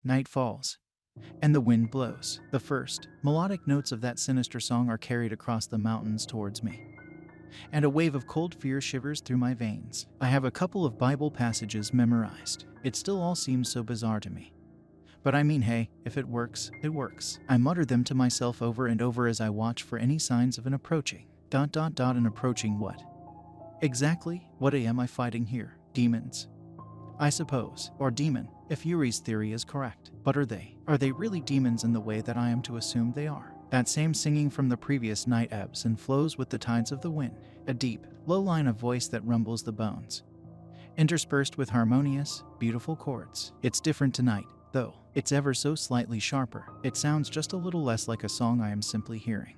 Night falls, and the wind blows. The first, melodic notes of that sinister song are carried across the mountains towards me, and a wave of cold fear shivers through my veins. I have a couple of Bible passages memorized. It still all seems so bizarre to me. But I mean, hey, if it works, it works. I mutter them to myself over and over as I watch for any signs of an approaching. An approaching what? Exactly, what am I fighting here? Demons, I suppose, or demon, if Yuri's theory is correct. But are they? Are they really demons in the way that I am to assume they are? That same singing from the previous night ebbs and flows with the tides of the wind, a deep, low line of voice that rumbles the bones, interspersed with harmonious, beautiful chords. It's different tonight, though. It's ever so slightly sharper. It sounds just a little less like a song I am simply hearing,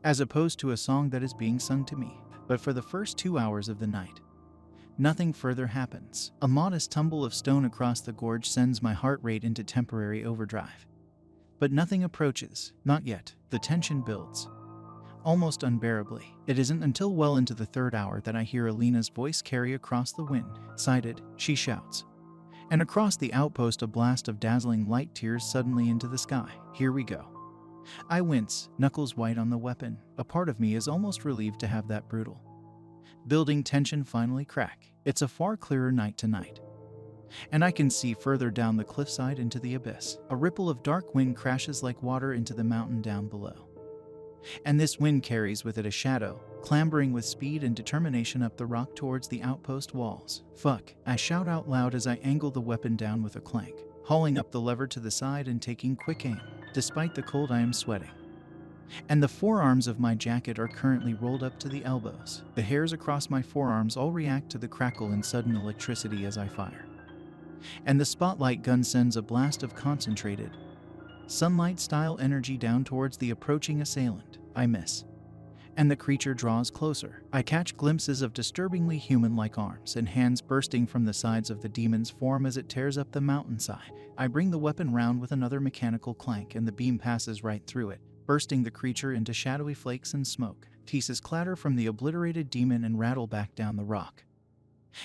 as opposed to a song that is being sung to me. But for the first 2 hours of the night, nothing further happens. A modest tumble of stone across the gorge sends my heart rate into temporary overdrive. But nothing approaches, not yet. The tension builds, almost unbearably. It isn't until well into the third hour that I hear Alina's voice carry across the wind. Sighted, she shouts. And across the outpost a blast of dazzling light tears suddenly into the sky. Here we go. I wince, knuckles white on the weapon. A part of me is almost relieved to have that brutal building tension finally crack. It's a far clearer night tonight, and I can see further down the cliffside into the abyss. A ripple of dark wind crashes like water into the mountain down below, and this wind carries with it a shadow, clambering with speed and determination up the rock towards the outpost walls. Fuck, I shout out loud as I angle the weapon down with a clank, hauling up the lever to the side and taking quick aim. Despite the cold, I am sweating, and the forearms of my jacket are currently rolled up to the elbows. The hairs across my forearms all react to the crackle and sudden electricity as I fire, and the spotlight gun sends a blast of concentrated, sunlight-style energy down towards the approaching assailant. I miss, and the creature draws closer. I catch glimpses of disturbingly human-like arms and hands bursting from the sides of the demon's form as it tears up the mountainside. I bring the weapon round with another mechanical clank, and the beam passes right through it, bursting the creature into shadowy flakes and smoke. Pieces clatter from the obliterated demon and rattle back down the rock.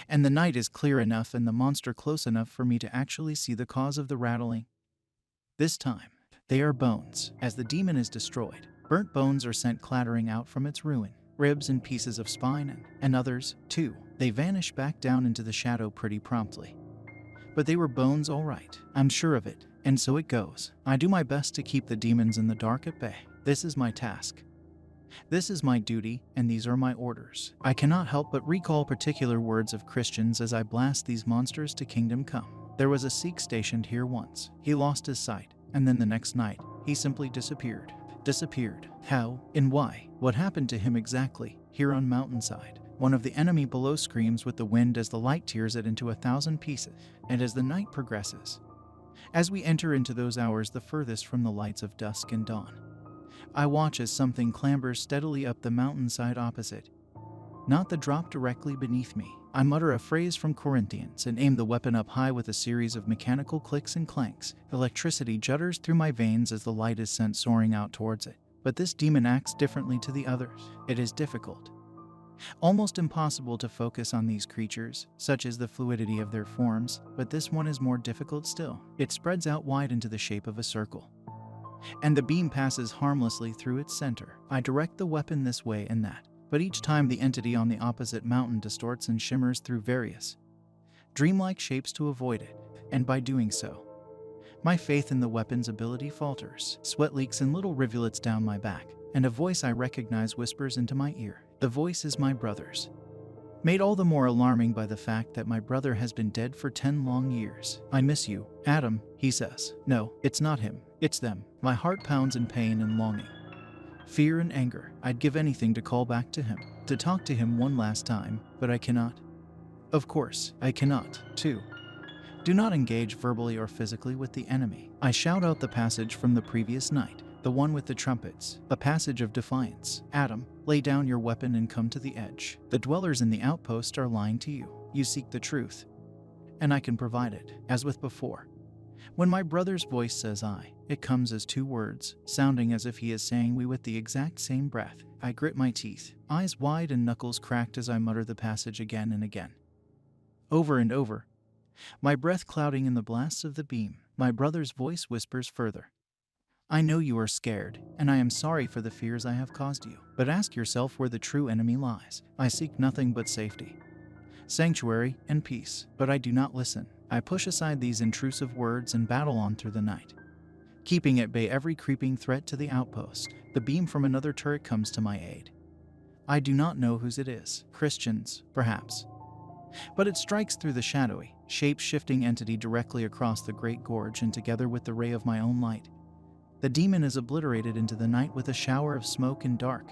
And the night is clear enough and the monster close enough for me to actually see the cause of the rattling. This time, they are bones. As the demon is destroyed, burnt bones are sent clattering out from its ruin. Ribs and pieces of spine and others, too. They vanish back down into the shadow pretty promptly. But they were bones all right. I'm sure of it. And so it goes. I do my best to keep the demons in the dark at bay. This is my task. This is my duty, and these are my orders. I cannot help but recall particular words of Christians as I blast these monsters to kingdom come. There was a Sikh stationed here once. He lost his sight, and then the next night, he simply disappeared. Disappeared. How? And why? What happened to him exactly? Here on mountainside. One of the enemy below screams with the wind as the light tears it into 1,000 pieces. And as the night progresses, as we enter into those hours the furthest from the lights of dusk and dawn, I watch as something clambers steadily up the mountainside opposite. Not the drop directly beneath me. I mutter a phrase from Corinthians and aim the weapon up high with a series of mechanical clicks and clanks. Electricity judders through my veins as the light is sent soaring out towards it. But this demon acts differently to the others. It is difficult, almost impossible to focus on these creatures, such as the fluidity of their forms, but this one is more difficult still. It spreads out wide into the shape of a circle, and the beam passes harmlessly through its center. I direct the weapon this way and that, but each time the entity on the opposite mountain distorts and shimmers through various dreamlike shapes to avoid it, and by doing so, my faith in the weapon's ability falters. Sweat leaks in little rivulets down my back, and a voice I recognize whispers into my ear. The voice is my brother's, made all the more alarming by the fact that my brother has been dead for 10 long years. I miss you, Adam, he says. No, it's not him, it's them. My heart pounds in pain and longing, fear and anger. I'd give anything to call back to him, to talk to him one last time, but I cannot. Of course, I cannot, too. Do not engage verbally or physically with the enemy. I shout out the passage from the previous night, the one with the trumpets, a passage of defiance. Adam, lay down your weapon and come to the edge. The dwellers in the outpost are lying to you. You seek the truth, and I can provide it. As with before, when my brother's voice says I, it comes as two words, sounding as if he is saying we with the exact same breath. I grit my teeth, eyes wide and knuckles cracked as I mutter the passage again and again, over and over, my breath clouding in the blasts of the beam. My brother's voice whispers further. I know you are scared, and I am sorry for the fears I have caused you. But ask yourself where the true enemy lies. I seek nothing but safety, sanctuary, and peace, but I do not listen. I push aside these intrusive words and battle on through the night, keeping at bay every creeping threat to the outpost. The beam from another turret comes to my aid. I do not know whose it is. Christians, perhaps. But it strikes through the shadowy, shape-shifting entity directly across the great gorge, and together with the ray of my own light, the demon is obliterated into the night with a shower of smoke and dark,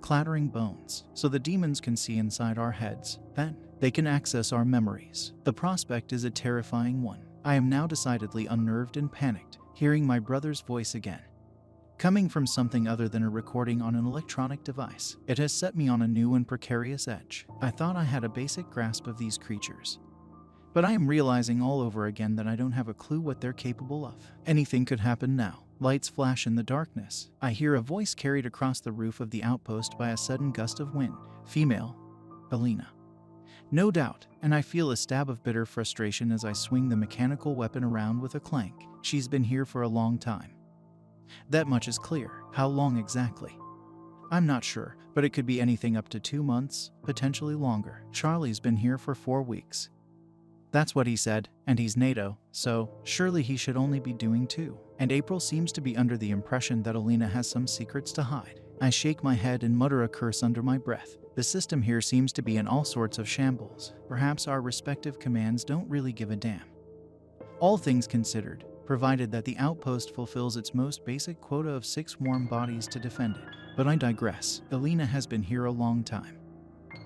clattering bones. So the demons can see inside our heads. Then they can access our memories. The prospect is a terrifying one. I am now decidedly unnerved and panicked, hearing my brother's voice again, coming from something other than a recording on an electronic device. It has set me on a new and precarious edge. I thought I had a basic grasp of these creatures, but I am realizing all over again that I don't have a clue what they're capable of. Anything could happen now. Lights flash in the darkness. I hear a voice carried across the roof of the outpost by a sudden gust of wind. Female. Alina. No doubt, and I feel a stab of bitter frustration as I swing the mechanical weapon around with a clank. She's been here for a long time. That much is clear. How long exactly? I'm not sure, but it could be anything up to 2 months, potentially longer. Charlie's been here for 4 weeks. That's what he said, and he's NATO, so surely he should only be doing 2. And April seems to be under the impression that Alina has some secrets to hide. I shake my head and mutter a curse under my breath. The system here seems to be in all sorts of shambles. Perhaps our respective commands don't really give a damn. All things considered, provided that the outpost fulfills its most basic quota of 6 warm bodies to defend it. But I digress. Alina has been here a long time.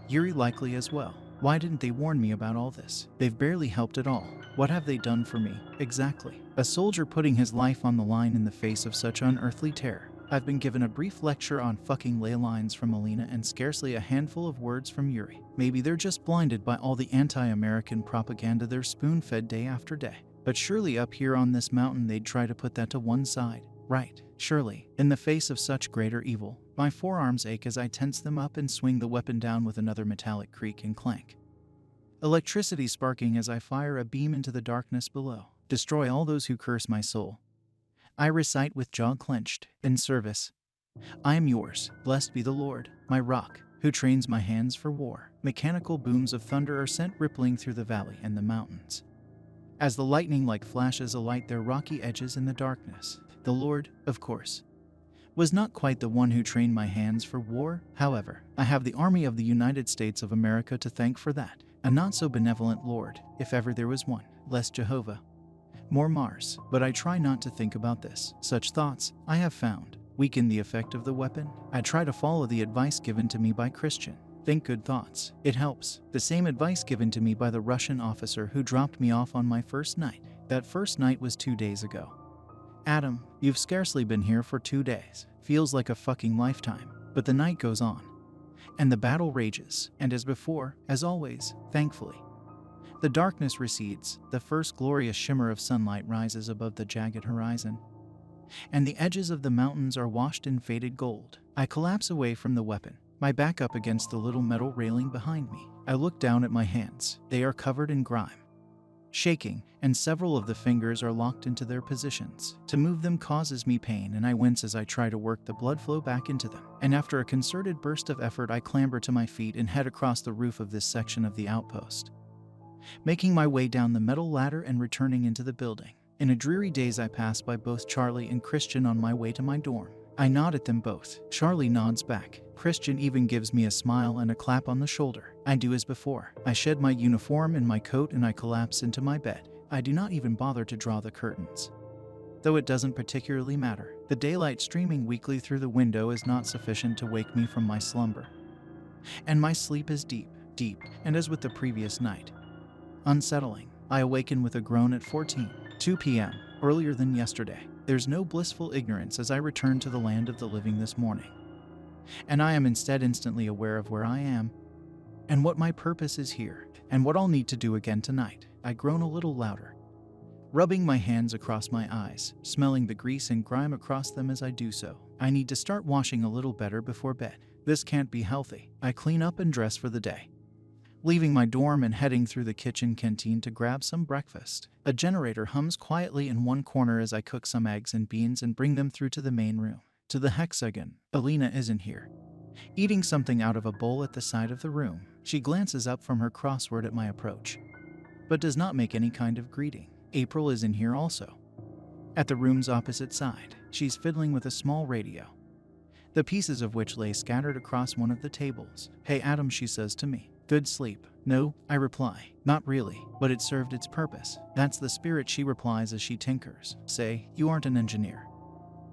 Yuri likely as well. Why didn't they warn me about all this? They've barely helped at all. What have they done for me, exactly? A soldier putting his life on the line in the face of such unearthly terror. I've been given a brief lecture on fucking ley lines from Alina and scarcely a handful of words from Yuri. Maybe they're just blinded by all the anti-American propaganda they're spoon-fed day after day. But surely up here on this mountain they'd try to put that to one side, right? Surely, in the face of such greater evil. My forearms ache as I tense them up and swing the weapon down with another metallic creak and clank. Electricity sparking as I fire a beam into the darkness below. Destroy all those who curse my soul. I recite with jaw clenched, in service. I am yours, blessed be the Lord, my rock, who trains my hands for war. Mechanical booms of thunder are sent rippling through the valley and the mountains, as the lightning-like flashes alight their rocky edges in the darkness. The Lord, of course, was not quite the one who trained my hands for war. However, I have the Army of the United States of America to thank for that. A not-so-benevolent Lord, if ever there was one. Less Jehovah, more Mars. But I try not to think about this. Such thoughts, I have found, weaken the effect of the weapon. I try to follow the advice given to me by Christian. Think good thoughts. It helps. The same advice given to me by the Russian officer who dropped me off on my first night. That first night was 2 days ago. Adam, you've scarcely been here for 2 days. Feels like a fucking lifetime. But the night goes on, and the battle rages, and as before, as always, thankfully, the darkness recedes, the first glorious shimmer of sunlight rises above the jagged horizon, and the edges of the mountains are washed in faded gold. I collapse away from the weapon, my back up against the little metal railing behind me. I look down at my hands. They are covered in grime, shaking, and several of the fingers are locked into their positions. To move them causes me pain, and I wince as I try to work the blood flow back into them. And after a concerted burst of effort, I clamber to my feet and head across the roof of this section of the outpost, making my way down the metal ladder and returning into the building. In a dreary daze, I pass by both Charlie and Christian on my way to my dorm. I nod at them both. Charlie nods back. Christian even gives me a smile and a clap on the shoulder. I do as before. I shed my uniform and my coat and I collapse into my bed. I do not even bother to draw the curtains, though it doesn't particularly matter. The daylight streaming weakly through the window is not sufficient to wake me from my slumber, and my sleep is deep, and as with the previous night, unsettling. I awaken with a groan at 2 p.m., earlier than yesterday. There's no blissful ignorance as I return to the land of the living this morning, and I am instead instantly aware of where I am, and what my purpose is here, and what I'll need to do again tonight. I groan a little louder, rubbing my hands across my eyes, smelling the grease and grime across them as I do so. I need to start washing a little better before bed. This can't be healthy. I clean up and dress for the day, leaving my dorm and heading through the kitchen canteen to grab some breakfast. A generator hums quietly in one corner as I cook some eggs and beans and bring them through to the main room. To the hexagon. Alina isn't here. Eating something out of a bowl at the side of the room, she glances up from her crossword at my approach, but does not make any kind of greeting. April is in here also. At the room's opposite side, she's fiddling with a small radio, the pieces of which lay scattered across one of the tables. "Hey Adam," she says to me. "Good sleep?" "No," I reply. "Not really, but it served its purpose." "That's the spirit," she replies as she tinkers. "Say, you aren't an engineer,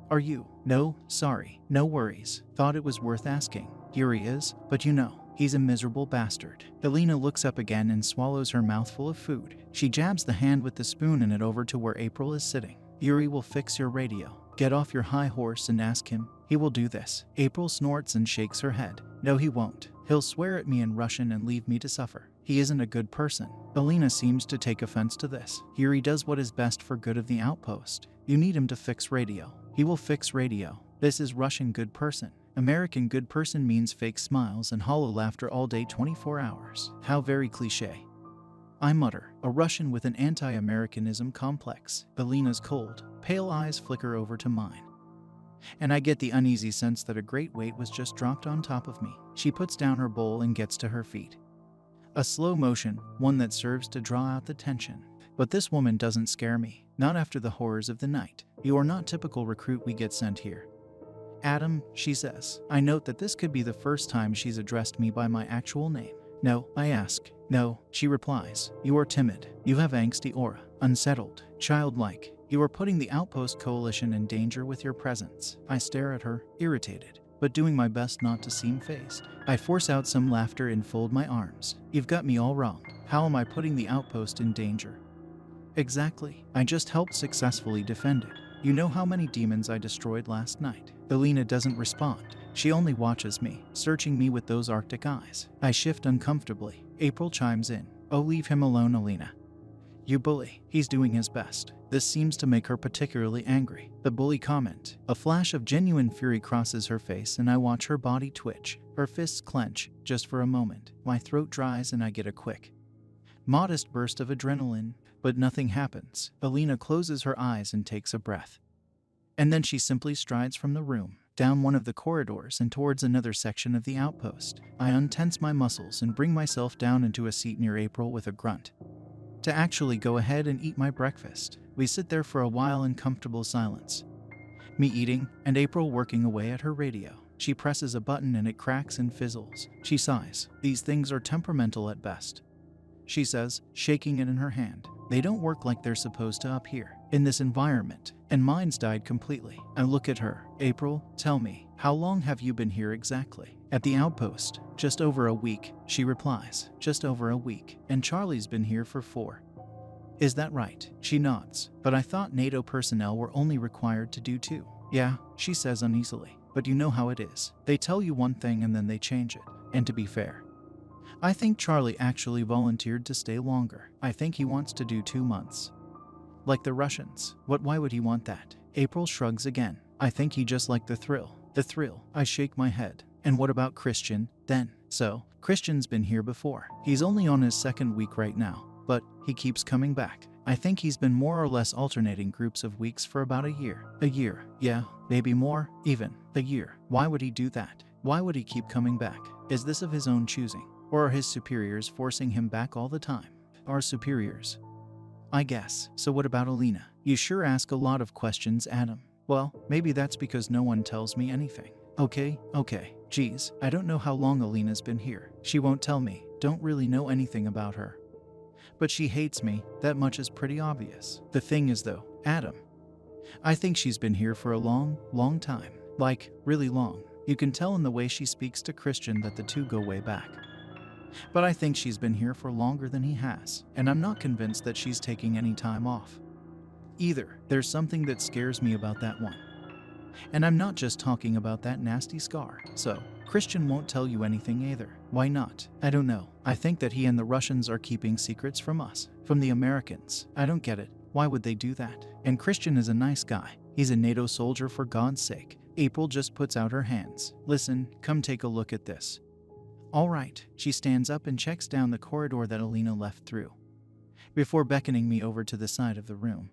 are you?" "No, sorry, no worries. Thought it was worth asking." "Yuri is, but you know, he's a miserable bastard." Alina looks up again and swallows her mouthful of food. She jabs the hand with the spoon in it over to where April is sitting. "Yuri will fix your radio. Get off your high horse and ask him. He will do this." April snorts and shakes her head. "No, he won't. He'll swear at me in Russian and leave me to suffer. He isn't a good person." Alina seems to take offense to this. "Yuri does what is best for good of the outpost. You need him to fix radio. He will fix radio. This is Russian good person. American good person means fake smiles and hollow laughter all day 24 hours. How very cliché." I mutter, a Russian with an anti-Americanism complex. Alina's cold, pale eyes flicker over to mine, and I get the uneasy sense that a great weight was just dropped on top of me. She puts down her bowl and gets to her feet. A slow motion, one that serves to draw out the tension. But this woman doesn't scare me, not after the horrors of the night. "You are not typical recruit we get sent here, Adam," she says. I note that this could be the first time she's addressed me by my actual name. "No," I ask. "No," she replies. "You are timid. You have angsty aura, unsettled, childlike. You are putting the Outpost Coalition in danger with your presence." I stare at her, irritated, but doing my best not to seem fazed. I force out some laughter and fold my arms. "You've got me all wrong. How am I putting the outpost in danger?" "Exactly. I just helped successfully defend it. You know how many demons I destroyed last night." Alina doesn't respond. She only watches me, searching me with those arctic eyes. I shift uncomfortably. April chimes in. "Oh, leave him alone, Alina. You bully. He's doing his best." This seems to make her particularly angry. The bully comment. A flash of genuine fury crosses her face and I watch her body twitch. Her fists clench, just for a moment. My throat dries and I get a quick, modest burst of adrenaline, but nothing happens. Alina closes her eyes and takes a breath. And then she simply strides from the room, down one of the corridors and towards another section of the outpost. I untense my muscles and bring myself down into a seat near April with a grunt, to actually go ahead and eat my breakfast. We sit there for a while in comfortable silence, me eating and April working away at her radio. She presses a button and it cracks and fizzles. She sighs. "These things are temperamental at best," she says, shaking it in her hand. "They don't work like they're supposed to up here, in this environment." And mine's died completely. I look at her. "April, tell me, how long have you been here exactly?" "At the outpost, just over a week," she replies. "Just over a week. And Charlie's been here for 4. Is that right?" She nods. "But I thought NATO personnel were only required to do 2. "Yeah," she says uneasily. "But you know how it is. They tell you one thing and then they change it. And to be fair, I think Charlie actually volunteered to stay longer. I think he wants to do 2 months. Like the Russians." Why would he want that?" April shrugs again. "I think he just liked the thrill." "The thrill?" I shake my head. "And what about Christian, then?" "So, Christian's been here before. He's only on his 2nd week right now, but he keeps coming back. I think he's been more or less alternating groups of weeks for about a year." "A year? Yeah, maybe more, even. A year. Why would he do that? Why would he keep coming back? Is this of his own choosing? Or are his superiors forcing him back all the time?" "Our superiors, I guess." "So what about Alina?" "You sure ask a lot of questions, Adam." "Well, maybe that's because no one tells me anything." Okay. Geez, I don't know how long Alina's been here. She won't tell me. Don't really know anything about her. But she hates me. That much is pretty obvious. The thing is though, Adam, I think she's been here for a long time. Like, really long. You can tell in the way she speaks to Christian that the two go way back. But I think she's been here for longer than he has, and I'm not convinced that she's taking any time off either. There's something that scares me about that one. And I'm not just talking about that nasty scar. So, Christian won't tell you anything either. Why not? I don't know. I think that he and the Russians are keeping secrets from us, from the Americans. I don't get it. Why would they do that? And Christian is a nice guy. He's a NATO soldier, for God's sake. April just puts out her hands. Listen, come take a look at this. All right. She stands up and checks down the corridor that Alina left through. before beckoning me over to the side of the room,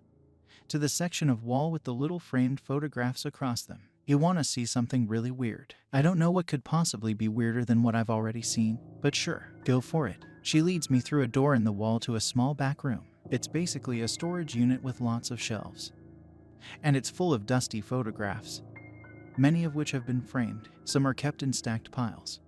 to the section of wall with the little framed photographs across them. You want to see something really weird? I don't know what could possibly be weirder than what I've already seen, but sure, go for it. She leads me through a door in the wall to a small back room. It's basically a storage unit with lots of shelves. And it's full of dusty photographs, many of which have been framed. Some are kept in stacked piles.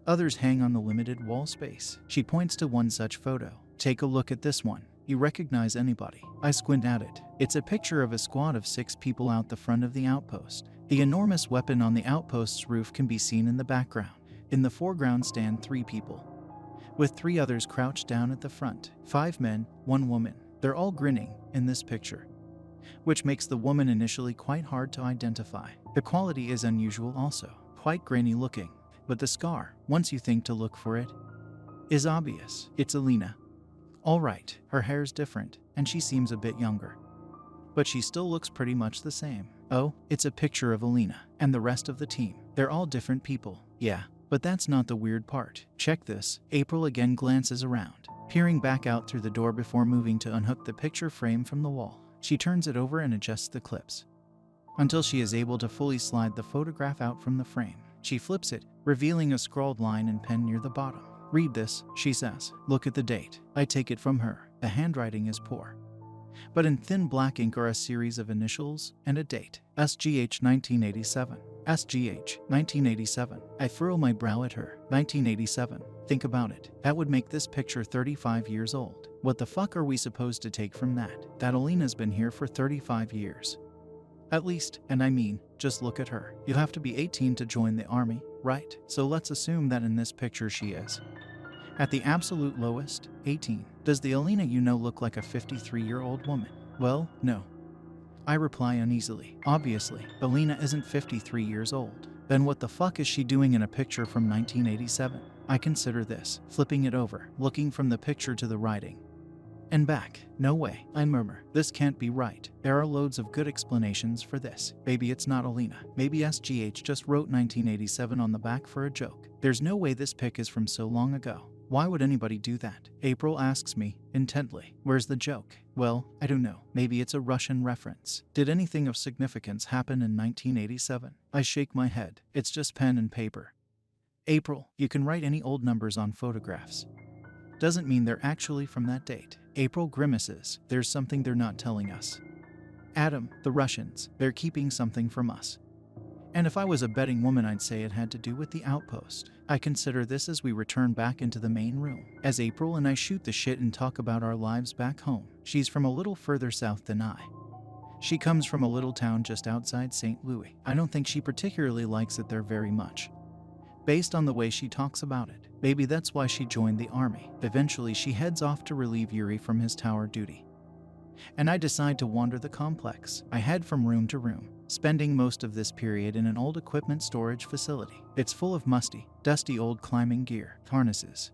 Others hang on the limited wall space. She points to one such photo. Take a look at this one. You recognize anybody? I squint at it. It's a picture of a squad of 6 people out the front of the outpost. The enormous weapon on the outpost's roof can be seen in the background. In the foreground stand 3 people, with 3 others crouched down at the front. 5 men, 1 woman. They're all grinning in this picture, which makes the woman initially quite hard to identify. The quality is unusual also, quite grainy looking, but the scar, once you think to look for it, is obvious. It's Alina. All right, her hair's different, and she seems a bit younger, but she still looks pretty much the same. Oh, it's a picture of Alina and the rest of the team. They're all different people. Yeah, but that's not the weird part. Check this. April again glances around, peering back out through the door before moving to unhook the picture frame from the wall. She turns it over and adjusts the clips until she is able to fully slide the photograph out from the frame. She flips it, revealing a scrawled line in pen near the bottom. Read this, she says. Look at the date. I take it from her. The handwriting is poor, but in thin black ink are a series of initials and a date. SGH 1987. SGH 1987. I furrow my brow at her. 1987. Think about it. That would make this picture 35 years old. What the fuck are we supposed to take from that? That Alina's been here for 35 years. At least, and I mean, just look at her. You have to be 18 to join the army, right? So let's assume that in this picture she is, at the absolute lowest, 18. Does the Alina you know look like a 53-year-old woman? Well, no. I reply uneasily. Obviously, Alina isn't 53 years old. Then what the fuck is she doing in a picture from 1987? I consider this, flipping it over, looking from the picture to the writing and back. No way, I murmur. This can't be right. There are loads of good explanations for this. Maybe it's not Alina. Maybe SGH just wrote 1987 on the back for a joke. There's no way this pic is from so long ago. Why would anybody do that? April asks me, intently. Where's the joke? Well, I don't know. Maybe it's a Russian reference. Did anything of significance happen in 1987? I shake my head. It's just pen and paper. April, you can write any old numbers on photographs. Doesn't mean they're actually from that date. April grimaces. There's something they're not telling us. Adam, the Russians, they're keeping something from us. And if I was a betting woman, I'd say it had to do with the outpost. I consider this as we return back into the main room, as April and I shoot the shit and talk about our lives back home. She's from a little further south than I. She comes from a little town just outside St. Louis. I don't think she particularly likes it there very much, based on the way she talks about it. Maybe that's why she joined the army. Eventually, she heads off to relieve Yuri from his tower duty, and I decide to wander the complex. I head from room to room, spending most of this period in an old equipment storage facility. It's full of musty, dusty old climbing gear, harnesses,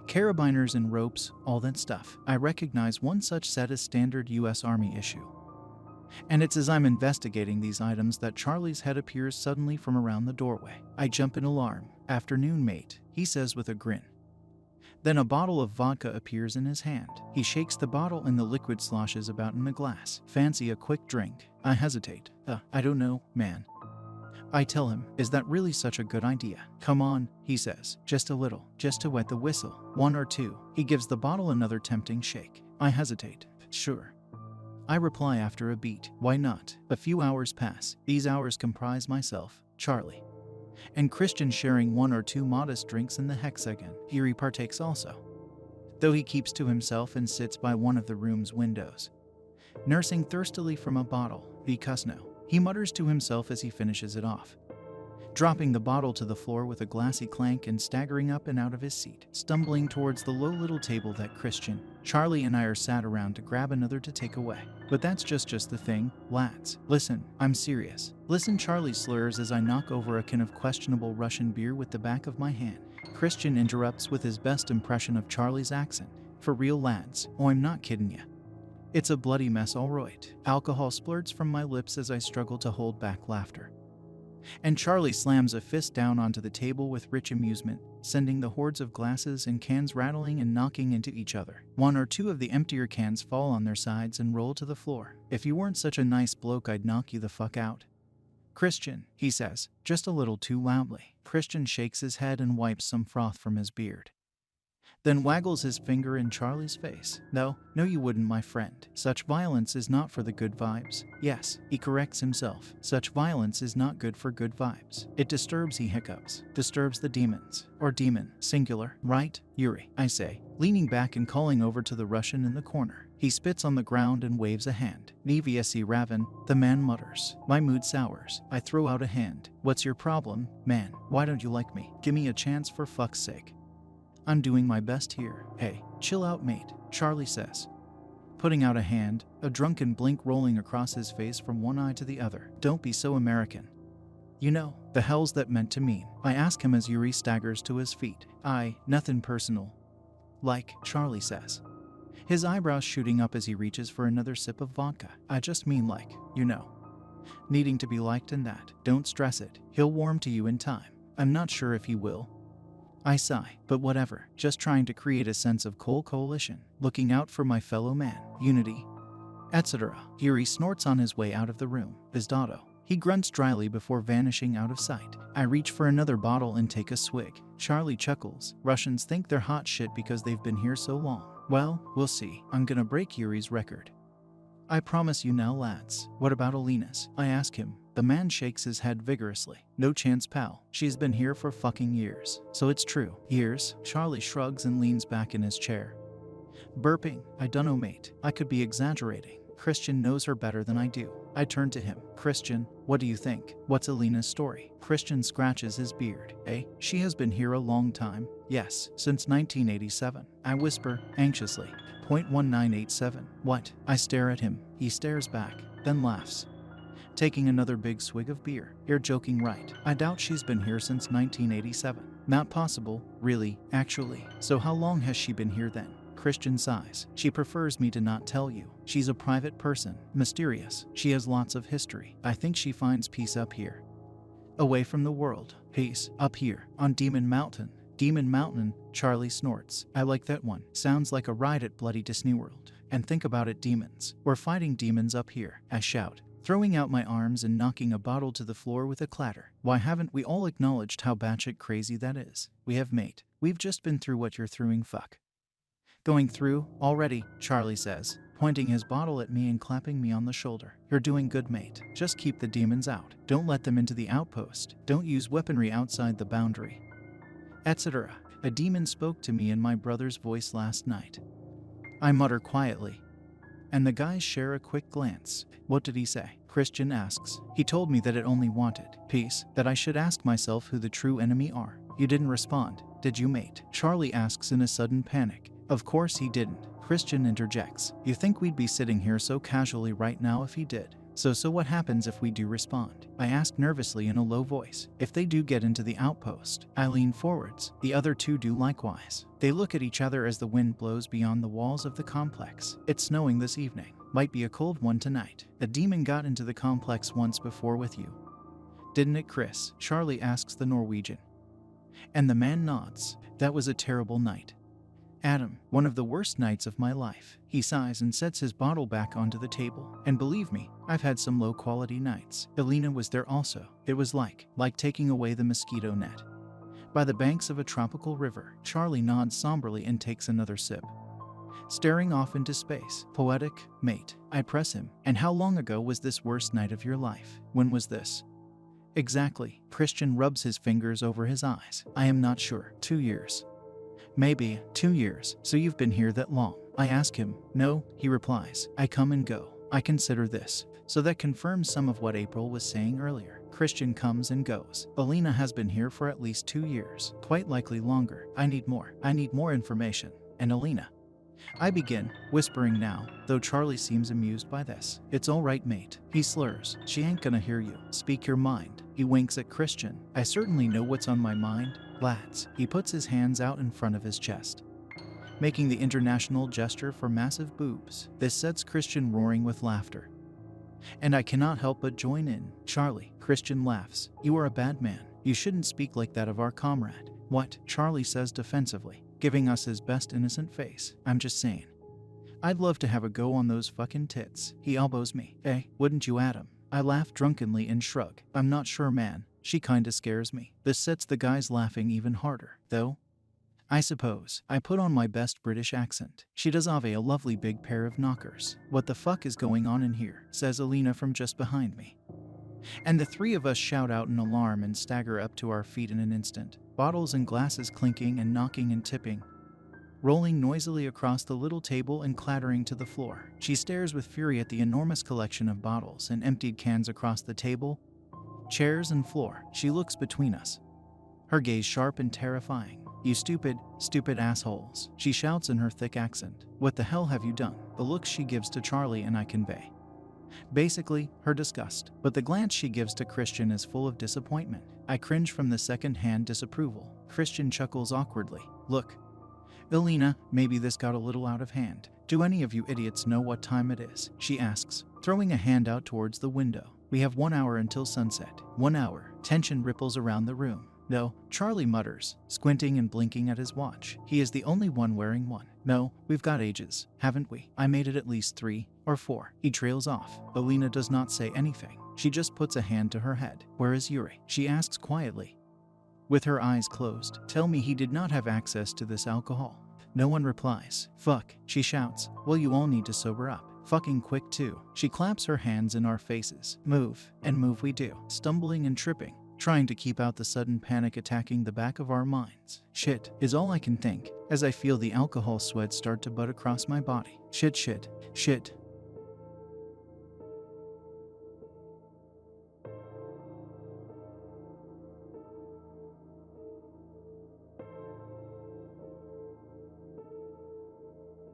carabiners and ropes, all that stuff. I recognize one such set as standard US Army issue. And it's as I'm investigating these items that Charlie's head appears suddenly from around the doorway. I jump in alarm. Afternoon, mate, he says with a grin. Then a bottle of vodka appears in his hand. He shakes the bottle and the liquid sloshes about in a glass. Fancy a quick drink? I hesitate. I don't know, man. I tell him, is that really such a good idea? Come on, he says, just a little, just to wet the whistle. 1 or 2. He gives the bottle another tempting shake. I hesitate. Sure, I reply after a beat. Why not? A few hours pass. These hours comprise myself, Charlie, and Christian sharing 1 or 2 modest drinks in the hexagon. Yuri partakes also, though he keeps to himself and sits by one of the room's windows, nursing thirstily from a bottle. Vikasno, he mutters to himself as he finishes it off, dropping the bottle to the floor with a glassy clank and staggering up and out of his seat, stumbling towards the low little table that Christian, Charlie and I are sat around to grab another to take away. But that's just the thing, lads. Listen, I'm serious. Listen, Charlie slurs as I knock over a can of questionable Russian beer with the back of my hand. Christian interrupts with his best impression of Charlie's accent. For real, lads. Oh, I'm not kidding ya. It's a bloody mess, all right. Alcohol splurts from my lips as I struggle to hold back laughter. And Charlie slams a fist down onto the table with rich amusement, sending the hordes of glasses and cans rattling and knocking into each other. One or two of the emptier cans fall on their sides and roll to the floor. "If you weren't such a nice bloke, I'd knock you the fuck out." "Christian," he says, just a little too loudly. Christian shakes his head and wipes some froth from his beard, then waggles his finger in Charlie's face. No, you wouldn't, my friend. Such violence is not for the good vibes." Yes, he corrects himself. Such violence is not good for good vibes. It disturbs, he hiccups. Disturbs the demons. Or demon, singular, right? Yuri, I say, leaning back and calling over to the Russian in the corner. He spits on the ground and waves a hand. "Nevsi Raven," the man mutters. My mood sours. I throw out a hand. "What's your problem, man? Why don't you like me? Give me a chance for fuck's sake. I'm doing my best here." "Hey, chill out, mate," Charlie says, putting out a hand, a drunken blink rolling across his face from one eye to the other. "Don't be so American." "You know, the hell's that meant to mean?" I ask him as Yuri staggers to his feet. Nothing personal. Like, Charlie says, his eyebrows shooting up as he reaches for another sip of vodka. "I just mean like, you know, needing to be liked and that. Don't stress it. He'll warm to you in time." "I'm not sure if he will." I sigh, but whatever, just trying to create a sense of coalition, looking out for my fellow man, unity, etc. Yuri snorts on his way out of the room. "Pizdato." He grunts dryly before vanishing out of sight. I reach for another bottle and take a swig. Charlie chuckles. "Russians think they're hot shit because they've been here so long. Well, we'll see. I'm gonna break Yuri's record. I promise you now, lads." "What about Alina's?" I ask him. The man shakes his head vigorously. "No chance, pal. She's been here for fucking years." "So it's true." "Years?" Charlie shrugs and leans back in his chair, burping. "I dunno, mate. I could be exaggerating. Christian knows her better than I do." I turn to him. "Christian, what do you think? What's Alina's story?" Christian scratches his beard. She has been here a long time." "Yes, since 1987. I whisper, anxiously. .1987. "What?" I stare at him. He stares back, then laughs, taking another big swig of beer. "You're joking, right? I doubt she's been here since 1987. "Not possible, really, actually." "So how long has she been here then?" Christian sighs. "She prefers me to not tell you. She's a private person, mysterious. She has lots of history. I think she finds peace up here, away from the world." "Peace, up here, on Demon Mountain." "Demon Mountain," Charlie snorts. "I like that one. Sounds like a ride at bloody Disney World. And think about it, demons. We're fighting demons up here," I shout, throwing out my arms and knocking a bottle to the floor with a clatter. "Why haven't we all acknowledged how batshit crazy that is?" "We have, mate. We've just been through what you're throughing, fuck." "Going through already," Charlie says, pointing his bottle at me and clapping me on the shoulder. "You're doing good, mate. Just keep the demons out. Don't let them into the outpost. Don't use weaponry outside the boundary, etc." A demon spoke to me in my brother's voice last night. I mutter quietly, and the guys share a quick glance. "What did he say?" Christian asks. "He told me that it only wanted peace, that I should ask myself who the true enemy are." "You didn't respond, did you, mate?" Charlie asks in a sudden panic. "Of course he didn't," Christian interjects. "You think we'd be sitting here so casually right now if he did? So what happens if we do respond?" I ask nervously in a low voice. "If they do get into the outpost." I lean forwards. The other two do likewise. They look at each other as the wind blows beyond the walls of the complex. "It's snowing this evening. Might be a cold one tonight. A demon got into the complex once before with you, didn't it, Chris?" Charlie asks the Norwegian. And the man nods. "That was a terrible night, Adam. One of the worst nights of my life." He sighs and sets his bottle back onto the table. "And believe me, I've had some low-quality nights." Alina was there also. It was like taking away the mosquito net by the banks of a tropical river. Charlie nods somberly and takes another sip, staring off into space. "Poetic, mate." I press him. "And how long ago was this worst night of your life? When was this?" "Exactly." Christian rubs his fingers over his eyes. "I am not sure. 2 years. Maybe 2 years. So you've been here that long?" I ask him. "No," he replies. "I come and go. I consider this." So that confirms some of what April was saying earlier. Christian comes and goes. Alina has been here for at least 2 years. Quite likely longer. I need more information. "And Alina," I begin, whispering now, though Charlie seems amused by this. "It's all right, mate." He slurs. "She ain't gonna hear you. Speak your mind." He winks at Christian. "I certainly know what's on my mind, lads." He puts his hands out in front of his chest, making the international gesture for massive boobs. This sets Christian roaring with laughter. And I cannot help but join in. Charlie, Christian laughs. You are a bad man. You shouldn't speak like that of our comrade. What? Charlie says defensively, giving us his best innocent face. I'm just saying. I'd love to have a go on those fucking tits. He elbows me. Wouldn't you, Adam? I laugh drunkenly and shrug. I'm not sure, man. She kinda scares me. This sets the guys laughing even harder, though. I suppose. I put on my best British accent. She does have a lovely big pair of knockers. What the fuck is going on in here? Says Alina from just behind me. And the three of us shout out in alarm and stagger up to our feet in an instant. Bottles and glasses clinking and knocking and tipping, rolling noisily across the little table and clattering to the floor. She stares with fury at the enormous collection of bottles and emptied cans across the table, chairs and floor. She looks between us, her gaze sharp and terrifying. You stupid assholes, she shouts in her thick accent. What the hell have you done? The look she gives to Charlie and I convey basically her disgust, but the glance she gives to Christian is full of disappointment. I cringe from the second-hand disapproval. Christian chuckles awkwardly. Look, Alina, maybe this got a little out of hand. Do any of you idiots know what time it is? She asks, throwing a hand out towards the window. We have 1 hour until sunset. 1 hour. Tension ripples around the room. No, Charlie mutters, squinting and blinking at his watch. He is the only one wearing one. No, we've got ages, haven't we? I made it at least 3 or 4. He trails off. Alina does not say anything. She just puts a hand to her head. Where is Yuri? She asks quietly, with her eyes closed. Tell me he did not have access to this alcohol. No one replies. Fuck, she shouts. Well, you all need to sober up. Fucking quick too. She claps her hands in our faces. Move, and move we do. Stumbling and tripping, trying to keep out the sudden panic attacking the back of our minds. Shit, is all I can think, as I feel the alcohol sweat start to butt across my body. Shit.